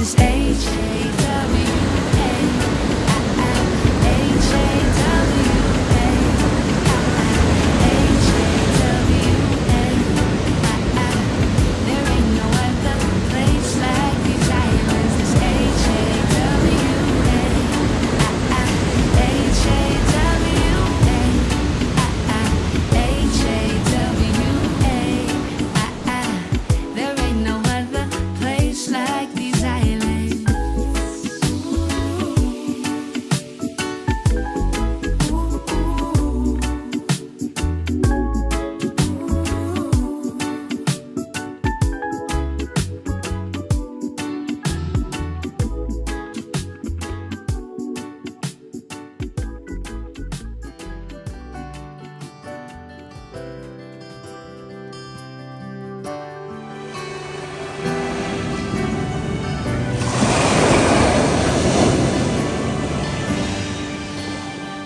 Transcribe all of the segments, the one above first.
is H-A-W-A. H-A-W-A. H-A-W-A. There ain't no other place like these islands. It's H-A-W-A. H-A-W-A. H-A-W-A. There ain't no other place like these islands.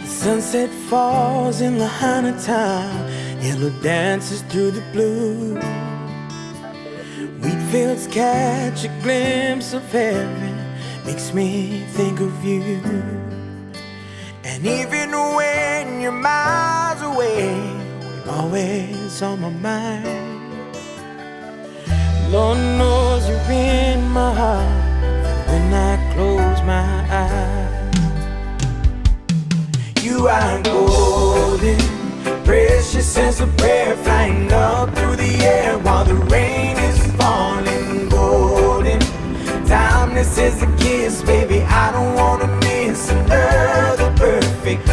Sunset falls in Lahaina town, yellow dances through the blue. Wheat fields catch a glimpse of heaven, makes me think of you. And even when you're miles away, you're always on my mind. Lord knows you're in my heart when I close my eyes. You are golden, precious as a prayer, flying up through the air while the rain is falling. Golden, timeless as a kiss, baby. I don't wanna miss another perfect